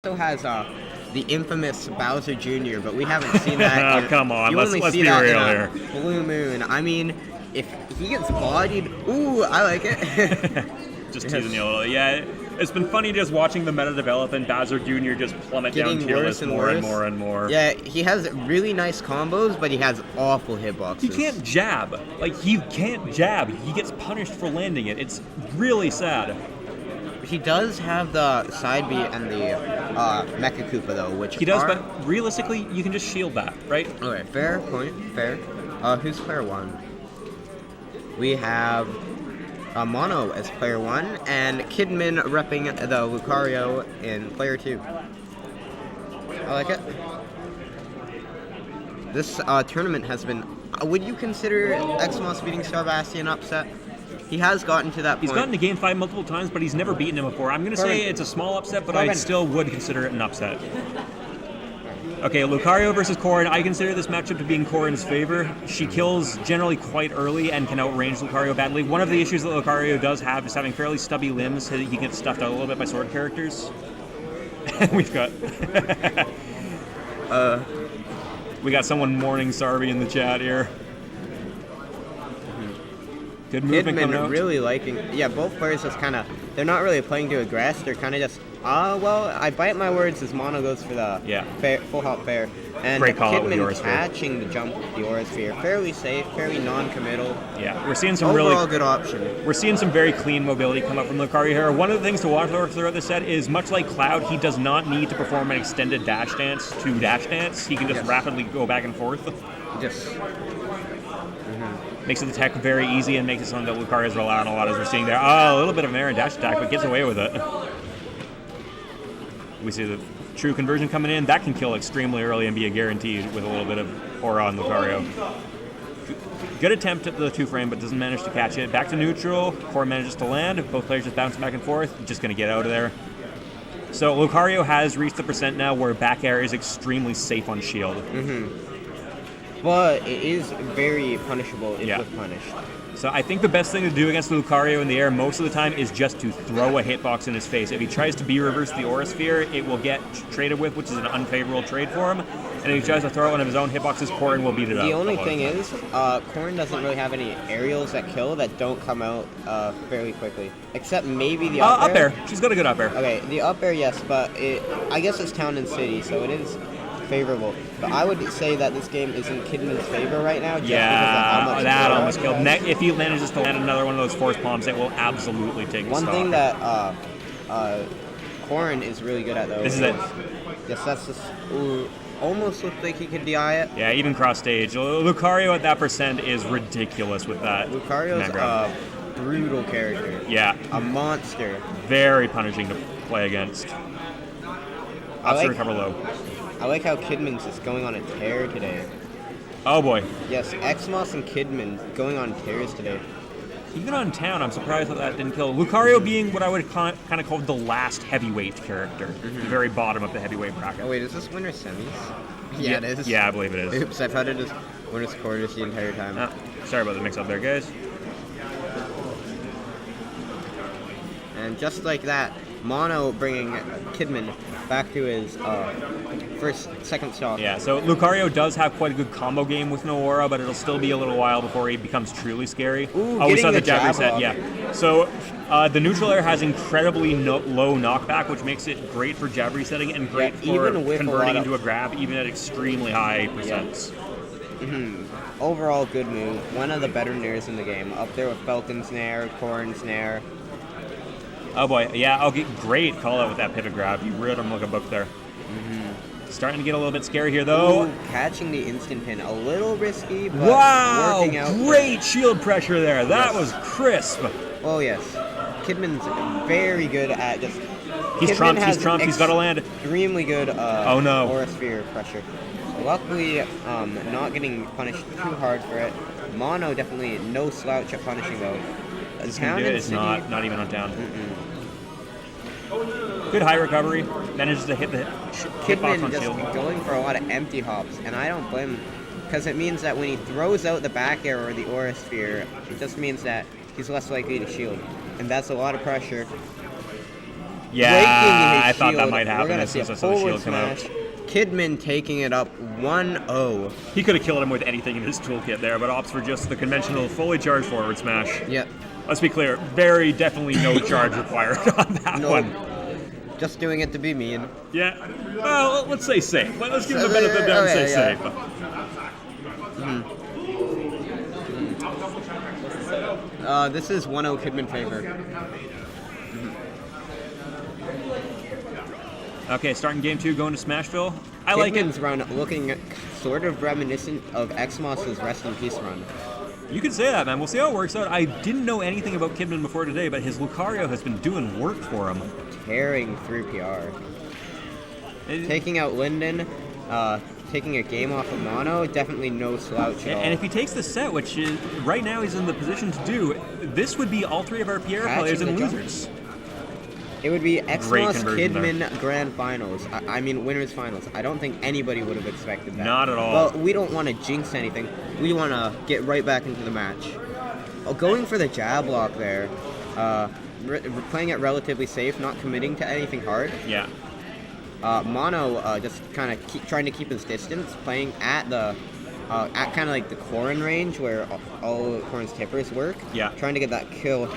also has the infamous Bowser Jr., but we haven't seen that. Come on, let's be real here. Blue Moon. I mean, if he gets bodied, ooh, I like it. Just teasing you a little. Yeah, it's been funny just watching the meta develop and Bowser Jr. just plummet down tier list more and more and more. Yeah, he has really nice combos, but he has awful hitboxes. He can't jab. He can't jab. He gets punished for landing it. It's really sad. He does have the side B and the Mecha Koopa, though, which he does, but realistically, you can just shield that, right? Okay, fair point, fair. Who's player one? We have Mono as player one, and Kidman repping the Lucario in player two. I like it. This tournament has been... would you consider Xmos beating Starbasti an upset? He has gotten to that point. He's gotten to Game 5 multiple times, but he's never beaten him before. I'm going to say it's a small upset, but I still would consider it an upset. Okay, Lucario versus Corrin. I consider this matchup to be in Corrin's favor. She kills generally quite early and can outrange Lucario badly. One of the issues that Lucario does have is having fairly stubby limbs. He gets stuffed out a little bit by sword characters. We've got... we got someone mourning Sarvi in the chat here. Good movement coming out. Really liking... Yeah, both players just kind of... They're not really playing to aggress. They're kind of just... well, I bite my words as Mono goes for the full hop fair. And great call out with the Kidman catching the jump with the Aura Sphere. Fairly safe, fairly non-committal. Yeah, we're seeing some overall good option. We're seeing some very clean mobility come up from Lucario here. One of the things to watch throughout the set is, much like Cloud, he does not need to perform an extended dash dance to dash dance. He can just rapidly go back and forth. Makes the tech very easy and makes it something that Lucario's rely on a lot, as we're seeing there. Oh, a little bit of an air and dash attack, but gets away with it. We see the true conversion coming in. That can kill extremely early and be a guaranteed with a little bit of aura on Lucario. Good attempt at the 2-frame, but doesn't manage to catch it. Back to neutral. Corrin manages to land. Both players just bounce back and forth. Just going to get out of there. So Lucario has reached the percent now where back air is extremely safe on shield. But it is very punishable if it's punished. So I think the best thing to do against Lucario in the air most of the time is just to throw a hitbox in his face. If he tries to B-reverse the Aura Sphere, it will get traded with, which is an unfavorable trade for him. And if he tries to throw one of his own hitboxes, Corrin will beat it up. The only thing is, Corrin doesn't really have any aerials that kill that don't come out fairly quickly. Except maybe the up air. Up air. She's got a good up air. Okay, the up air, yes, but I guess it's town and city, so it is favorable. But I would say that this game is in Kidman's favor right now. Just because of how much that almost killed. If he manages to land another one of those force palms, it will absolutely take the stock. One thing that Corrin is really good at, though. This is it. Yes, that's just... almost looked like he could DI it. Yeah, even cross stage. Lucario at that percent is ridiculous with that. Lucario's a brutal character. Yeah. A monster. Very punishing to play against. Ups to recover low. I like how Kidman's just going on a tear today. Oh boy. Yes, Xmos and Kidman going on tears today. Even on town, I'm surprised that didn't kill. Lucario being what I would kind of call the last heavyweight character. The very bottom of the heavyweight bracket. Oh wait, is this winner semis? Yeah, it is. Yeah, I believe it is. Oops, I've had it as winner's quarters the entire time. Sorry about the mix-up there, guys. And just like that, Mono bringing Kidman back to his second stock. Yeah, so Lucario does have quite a good combo game with no aura, but it'll still be a little while before he becomes truly scary. Ooh, we saw the jab reset, off. yeah. So the neutral air has incredibly low knockback, which makes it great for jab resetting and great for converting into a grab, even at extremely high percents. Overall, good move. One of the better nairs in the game. Up there with Falcon's nair, Corrin's nair. Oh boy, yeah, great call out with that pivot grab. You read him like a book there. Starting to get a little bit scary here, though. Ooh, catching the instant pin, a little risky, but working out. Great shield pressure there. That was crisp. Oh yes, Kidman's very good at just. He's trumped. He's got to land. Extremely good. Aura Sphere pressure. Luckily, not getting punished too hard for it. Mono definitely no slouch at punishing though. It's not even on down. Good high recovery. Manages to hit the hitbox on just shield. Going for a lot of empty hops, and I don't blame him, because it means that when he throws out the back air or the Aura Sphere, it just means that he's less likely to shield, and that's a lot of pressure. Yeah, I thought that shield. might happen We're gonna as see soon a as I saw the forward shield come out. smash. Kidman taking it up 1-0. He could have killed him with anything in his toolkit there, but opts for just the conventional fully charged forward smash. Yep. Let's be clear, very definitely no charge required on that one. Just doing it to be mean. Yeah. Well, let's say safe. Let's give him the benefit of the doubt and say safe. This is 1-0 Kidman favor. Okay, starting game 2, going to Smashville. I like it. Kidman's run looking sort of reminiscent of Xmos's Rest in Peace run. You can say that, man. We'll see how it works out. I didn't know anything about Kidman before today, but his Lucario has been doing work for him. Tearing through PR. Taking out Linden, taking a game off of Mono, definitely no slouch at all. And if he takes the set, which is, right now he's in the position to do, this would be all 3 of our PR players and losers. It would be Xmos Kidman there. Grand Finals. I mean, Winners Finals. I don't think anybody would have expected that. Not at all. Well, we don't want to jinx anything. We want to get right back into the match. Oh, going for the jab lock there. Playing it relatively safe, not committing to anything hard. Yeah. Mono just kind of trying to keep his distance, playing at the at kind of like the Corrin range where all Corrin's tippers work. Yeah. Trying to get that kill.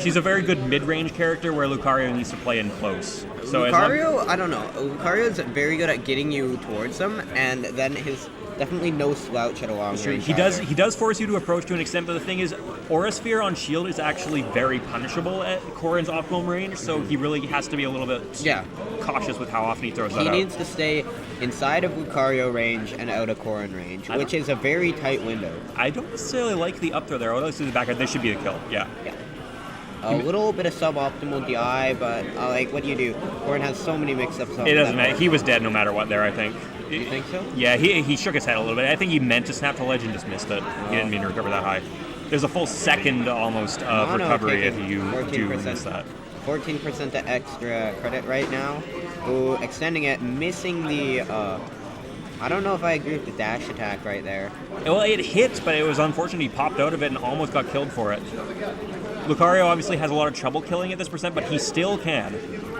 She's a very good mid-range character where Lucario needs to play in close. So Lucario, I don't know. Lucario's very good at getting you towards him, and then his definitely no slouch at a long range. He does force you to approach to an extent, but the thing is, Aura Sphere on shield is actually very punishable at Corrin's optimum range, so he really has to be a little bit cautious with how often he throws that out. He needs to stay inside of Lucario range and out of Corrin range, which is a very tight window. I don't necessarily like the up throw there. Let's do the back. This should be a kill. Yeah. A little bit of suboptimal DI, but like, what do you do? Corrin has so many mix-ups. It doesn't matter. He was dead no matter what there, I think. You think so? Yeah, he shook his head a little bit. I think he meant to snap to ledge and just missed it. He didn't mean to recover that high. There's a full second almost of recovery if you do miss that. 14% to extra credit right now. Ooh, extending it, missing the... I don't know if I agree with the dash attack right there. Well, it hit, but it was unfortunate he popped out of it and almost got killed for it. Lucario obviously has a lot of trouble killing at this percent, but he still can.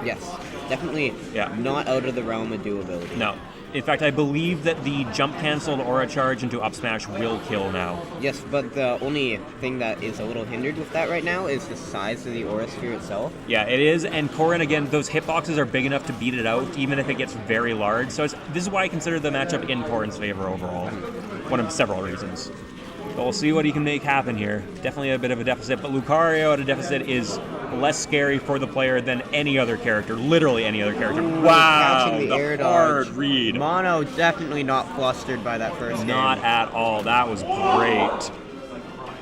Yes, definitely not out of the realm of doability. No. In fact, I believe that the jump canceled aura charge into up smash will kill now. Yes, but the only thing that is a little hindered with that right now is the size of the aura sphere itself. Yeah, it is, and Corrin, again, those hitboxes are big enough to beat it out, even if it gets very large. So this is why I consider the matchup in Corrin's favor overall. One of several reasons. But we'll see what he can make happen here. Definitely a bit of a deficit, but Lucario at a deficit is less scary for the player than any other character, literally any other character. Wow, the hard read. Mono definitely not flustered by that first game. Not at all. That was great.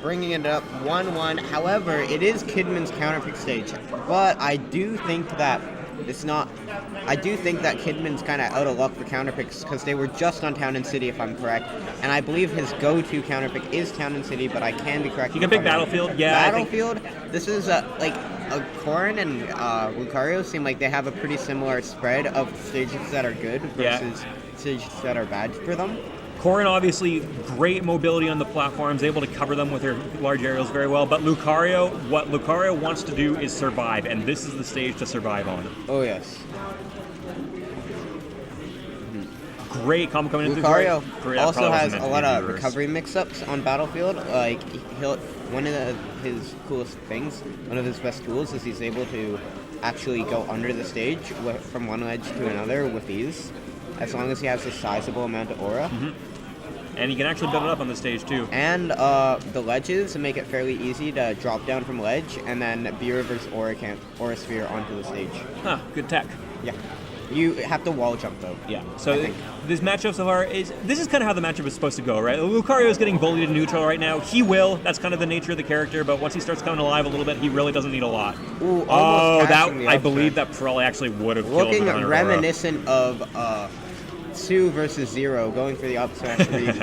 Bringing it up 1-1. However, it is Kidman's counterpick stage, but I do think that Kidman's kind of out of luck for counterpicks because they were just on Town and City, if I'm correct. And I believe his go-to counterpick is Town and City, but I can be correct. You can pick Battlefield, yeah. Battlefield. This is Corrin and Lucario seem like they have a pretty similar spread of stages that are good versus stages that are bad for them. Corrin, obviously, great mobility on the platforms, able to cover them with her large aerials very well. But Lucario, what Lucario wants to do is survive, and this is the stage to survive on. Oh, yes. Great combo coming in. Lucario also has a lot of recovery mix-ups on Battlefield. Like, one of his coolest things, one of his best tools, is he's able to actually go under the stage from one ledge to another with ease, as long as he has a sizable amount of aura. And he can actually build it up on the stage too. And the ledges make it fairly easy to drop down from ledge and then B-reverse aura sphere onto the stage. Huh, good tech. Yeah. You have to wall jump though. Yeah. So this matchup so far is kind of how the matchup is supposed to go, right? Lucario is getting bullied in neutral right now. He will. That's kind of the nature of the character. But once he starts coming alive a little bit, he really doesn't need a lot. Ooh, I believe that probably actually would have killed him. Looking reminiscent of 2 versus 0, going for the up smash read.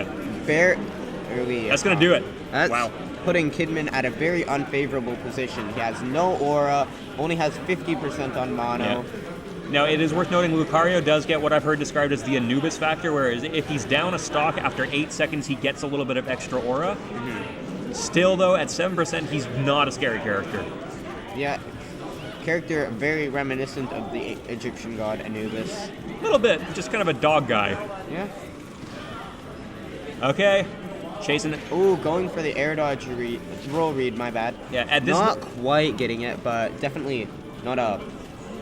That's gonna do it. Wow. Putting Kidman at a very unfavorable position. He has no aura, only has 50% on mono. Yeah. Now, it is worth noting Lucario does get what I've heard described as the Anubis factor, whereas if he's down a stock after 8 seconds, he gets a little bit of extra aura. Still, though, at 7%, he's not a scary character. Yeah. character very reminiscent of the Egyptian god Anubis. A little bit, just kind of a dog guy. Yeah. Okay, chasing it. Ooh, going for the air dodge roll read, my bad. Yeah, at this not quite getting it, but definitely not a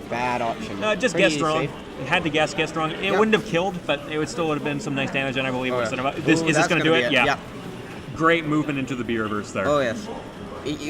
bad option. Just Pretty guess strong. safe. Had to guess strong. It wouldn't have killed, but it would still would have been some nice damage, and I believe it was. Is this going to do it? Yeah. Great movement into the B reverse there. Oh, yes.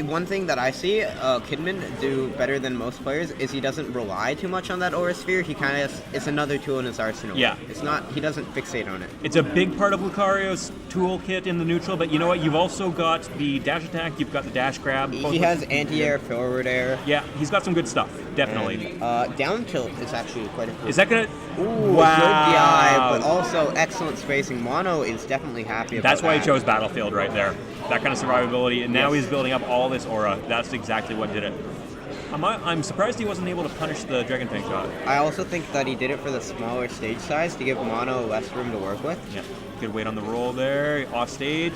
One thing that I see Kidman do better than most players is he doesn't rely too much on that aura sphere. He kind of it's another tool in his arsenal. Yeah. It's not. He doesn't fixate on it. It's a big part of Lucario's toolkit in the neutral, but you know what? You've also got the dash attack. You've got the dash grab. He has anti-air, forward air. Yeah, he's got some good stuff. Definitely. And, down tilt is actually quite a cool. Is that gonna? Ooh, wow. Good DI, but also excellent spacing. Mono is definitely happy about That's why that. he chose Battlefield right there. That kind of survivability, and now he's building up all this aura. That's exactly what did it. I'm surprised he wasn't able to punish the Dragon Tank shot. I also think that he did it for the smaller stage size to give Mono less room to work with. Yeah, good weight on the roll there, off stage.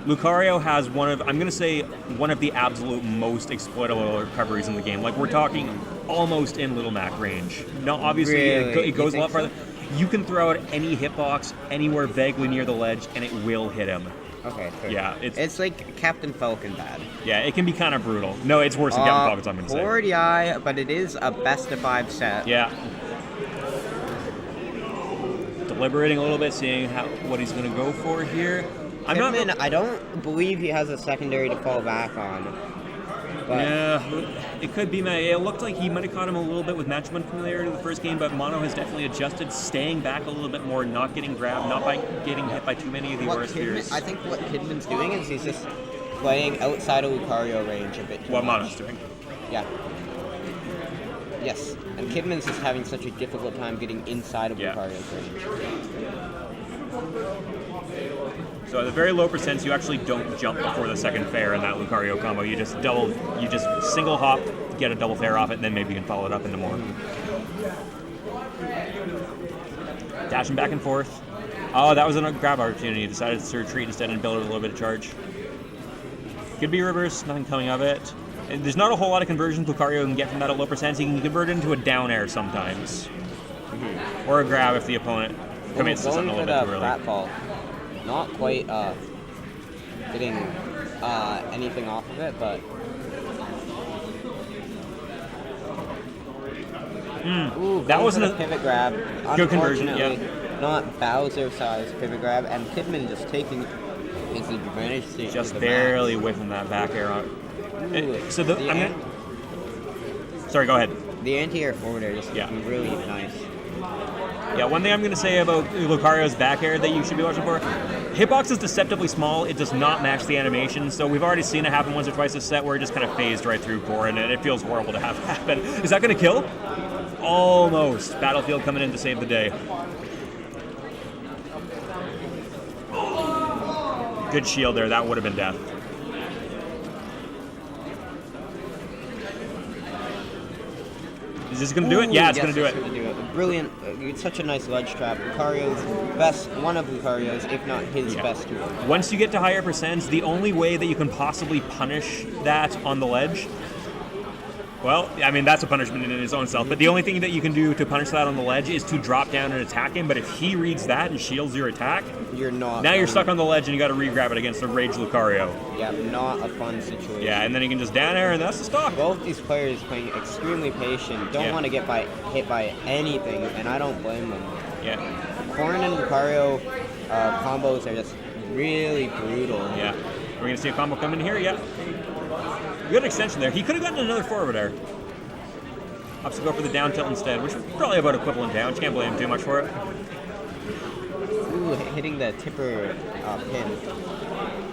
Lucario has I'm going to say, one of the absolute most exploitable recoveries in the game. Like, we're talking almost in Little Mac range. No, obviously, Really? it goes a lot so? farther. You can throw out any hitbox anywhere vaguely near the ledge, and it will hit him. Okay, fair. Yeah, it's like Captain Falcon bad. Yeah, it can be kind of brutal. No, it's worse than Captain Falcon's, I'm going to say. Poor DI, but it is a best of 5 set. Yeah. Deliberating a little bit, seeing what he's going to go for here. Kidman, I don't believe he has a secondary to fall back on. But yeah, it could be. It looked like he might have caught him a little bit with matchman familiarity in the first game, but Mono has definitely adjusted, staying back a little bit more, not getting grabbed, not by getting hit by too many of the aura spheres. I think what Kidman's doing is he's just playing outside of Lucario range a bit too What much. Mono's doing. Yeah. Yes, and Kidman's just having such a difficult time getting inside of Lucario's range. So at a very low percent, you actually don't jump before the second fair in that Lucario combo. You just single hop, get a double fair off it, and then maybe you can follow it up into more. Dashing back and forth. Oh, that was a grab opportunity. He decided to retreat instead and build a little bit of charge. Could be reverse, nothing coming of it. And there's not a whole lot of conversions Lucario can get from that at low percent. He can convert it into a down air sometimes. Or a grab if the opponent commits to something a little bit too early. Pratfall. Not quite getting anything off of it, but that wasn't a pivot grab. Good conversion, yeah. Not Bowser-sized pivot grab, and Kidman just taking his advantage. Just barely whiffing that back air on. Sorry, go ahead. The anti-air forward air just looking really nice. Yeah, one thing I'm going to say about Lucario's back air that you should be watching for, hitbox is deceptively small. It does not match the animation, so we've already seen it happen once or twice this set where it just kind of phased right through Corrin, and it feels horrible to have happen. Is that going to kill? Almost. Battlefield coming in to save the day. Good shield there. That would have been death. Is this going to do it? Yeah, it's going to do it. Brilliant. It's such a nice ledge trap. One of Lucario's, if not his best tool. Once you get to higher percents, the only way that you can possibly punish that on the ledge, well, I mean, that's a punishment in its own self, but the only thing that you can do to punish that on the ledge is to drop down and attack him, but if he reads that and shields your attack, you're not. Now you're stuck on the ledge and you got to re-grab it against the Rage Lucario. Yeah, not a fun situation. Yeah, and then you can just down air and that's the stock. Both these players playing extremely patient, don't want to get hit by anything, and I don't blame them. Yeah. Corrin and Lucario combos are just really brutal. Yeah. We're going to see a combo come in here, yeah. Good extension there. He could have gotten another forward air. Opts to go for the down tilt instead, which is probably about equivalent damage. Can't blame him too much for it. Ooh, hitting the tipper pin.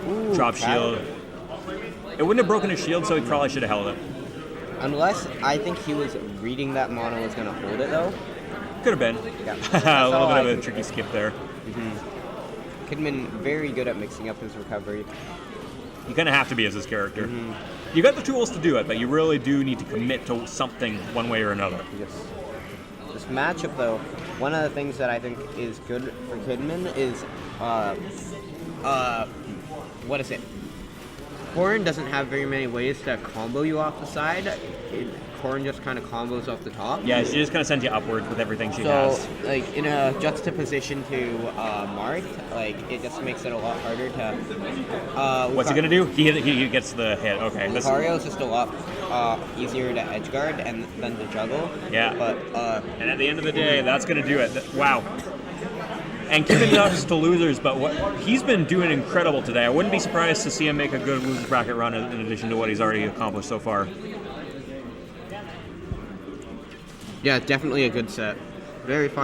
Ooh, drop shield. It wouldn't have broken his shield, so he probably should have held it. Unless I think he was reading that Mono was going to hold it, though. Could have been. Yeah. A little bit of a tricky skip there. Kidman very good at mixing up his recovery. You kind of have to be as his character. You got the tools to do it, but you really do need to commit to something one way or another. Yes. This matchup, though, one of the things that I think is good for Kidman is, what is it? Corrin doesn't have very many ways to combo you off the side. Corrin just kind of combos off the top. Yeah, she just kind of sends you upwards with everything she So, has. like, in a juxtaposition to Marth, like, it just makes it a lot harder to... What's he going to do? He gets the hit. Okay. Lucario is just a lot easier to edge guard and than to juggle. Yeah. But, and at the end of the day, that's going to do it. Wow. And Kidman not just to losers, but he's been doing incredible today. I wouldn't be surprised to see him make a good losers bracket run in addition to what he's already accomplished so far. Yeah, definitely a good set. Very fun.